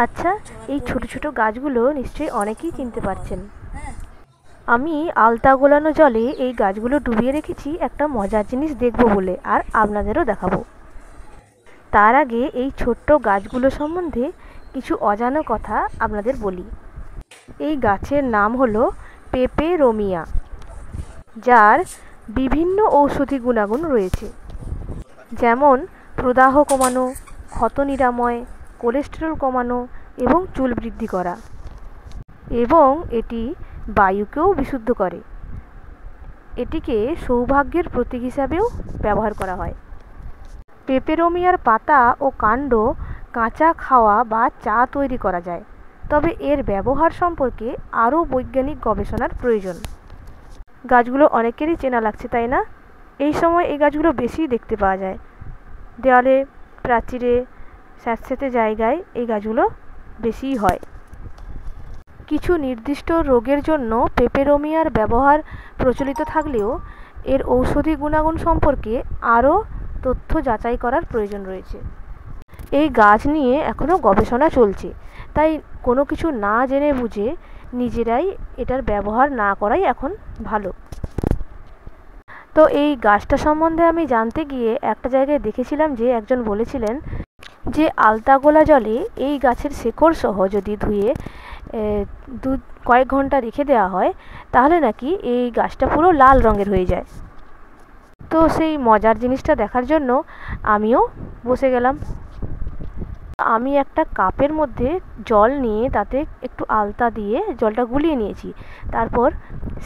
আচ্ছা, এই ছোট ছোট গাছগুলো নিশ্চয়ই অনেকেই চিনতে পারছেন। আমি আলতা গোলানো জলে এই গাছগুলো ডুবিয়ে রেখেছি একটা মজার জিনিস দেখবো বলে, আর আপনাদেরও দেখাবো। তার আগে এই ছোট্ট গাছগুলো সম্বন্ধে কিছু অজানা কথা আপনাদের বলি। এই গাছের নাম হলো পেপেরোমিয়া, যার বিভিন্ন ঔষধি গুণাগুণ রয়েছে, যেমন প্রদাহ কমানো, ক্ষত নিরাময়, কোলেস্টেরল কমানো এবং চুল বৃদ্ধি করা, এবং এটি বায়ুকেও বিশুদ্ধ করে। এটিকে সৌভাগ্যের প্রতীক হিসাবেও ব্যবহার করা হয়। পেপেরোমিয়ার পাতা ও কাণ্ড কাঁচা খাওয়া বা চা তৈরি করা যায়, তবে এর ব্যবহার সম্পর্কে আরও বৈজ্ঞানিক গবেষণার প্রয়োজন। গাছগুলো অনেকেরই চেনা লাগছে, তাই না? এই সময় এই গাছগুলো বেশি দেখতে পাওয়া যায়। দেওয়ালে, প্রাচীরে, স্যাঁতস্যাঁতে জায়গায় এই গাছগুলো বেশিই হয়। কিছু নির্দিষ্ট রোগের জন্য পেপেরোমিয়ার ব্যবহার প্রচলিত থাকলেও এর ঔষধি গুণাগুণ সম্পর্কে আরও তথ্য যাচাই করার প্রয়োজন রয়েছে। এই গাছ নিয়ে এখনও গবেষণা চলছে, তাই কোনো কিছু না জেনে বুঝে নিজেরাই এটার ব্যবহার না করাই এখন ভালো। তো এই গাছটা সম্বন্ধে আমি জানতে গিয়ে একটা জায়গায় দেখেছিলাম যে একজন বলেছিলেন যে আলতা গোলা জলে এই গাছের শেকড় সহ যদি ধুয়ে কয়েক ঘন্টা রেখে দেওয়া হয়, তাহলে নাকি এই গাছটা পুরো লাল রঙের হয়ে যায়। তো সেই মজার জিনিসটা দেখার জন্য আমিও বসে গেলাম। আমি একটা কাপের মধ্যে জল নিয়ে তাতে একটু আলতা দিয়ে জলটা গুলিয়ে নিয়েছি। তারপর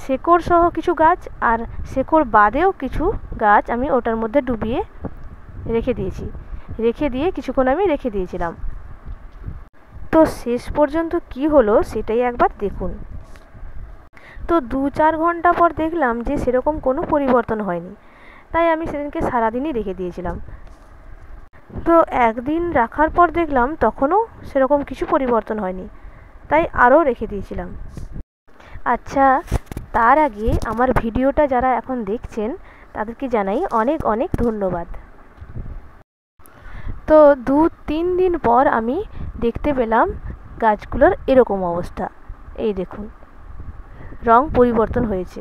শেকড় সহ কিছু গাছ আর শেকড় বাদেও কিছু গাছ আমি ওটার মধ্যে ডুবিয়ে রেখে দিয়ে কিছুক্ষণ আমি রেখে দিয়েছিলাম। তো শেষ পর্যন্ত কি হলো সেটাই একবার দেখুন। তো 2-4 ঘন্টা পর দেখলাম যে সেরকম কোনো পরিবর্তন হয়নি, তাই আমি সেদিনকে সারাদিনই রেখে দিয়েছিলাম। তো একদিন রাখার পর দেখলাম তখনও সেরকম কিছু পরিবর্তন হয়নি, তাই আরও রেখে দিয়েছিলাম। আচ্ছা, তার আগে আমার ভিডিওটা যারা এখন দেখছেন তাদেরকে জানাই অনেক অনেক ধন্যবাদ। তো 2-3 দিন পর আমি দেখতে পেলাম গাছগুলোর এরকম অবস্থা। এই দেখুন, রং পরিবর্তন হয়েছে,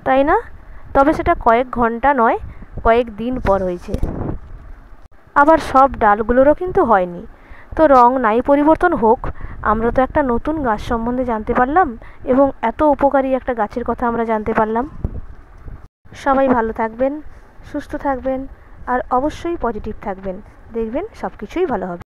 তাই না? তবে সেটা কয়েক ঘন্টা নয়, কয়েক দিন পর হয়েছে। আবার সব ডালগুলোরও কিন্তু হয়নি। তো রং নাই পরিবর্তন হোক, আমরা তো একটা নতুন গাছ সম্বন্ধে জানতে পারলাম এবং এত উপকারী একটা গাছের কথা আমরা জানতে পারলাম। সবাই ভালো থাকবেন, সুস্থ থাকবেন, আর অবশ্যই পজিটিভ থাকবেন। দেখবেন সব কিছুই ভালো হবে।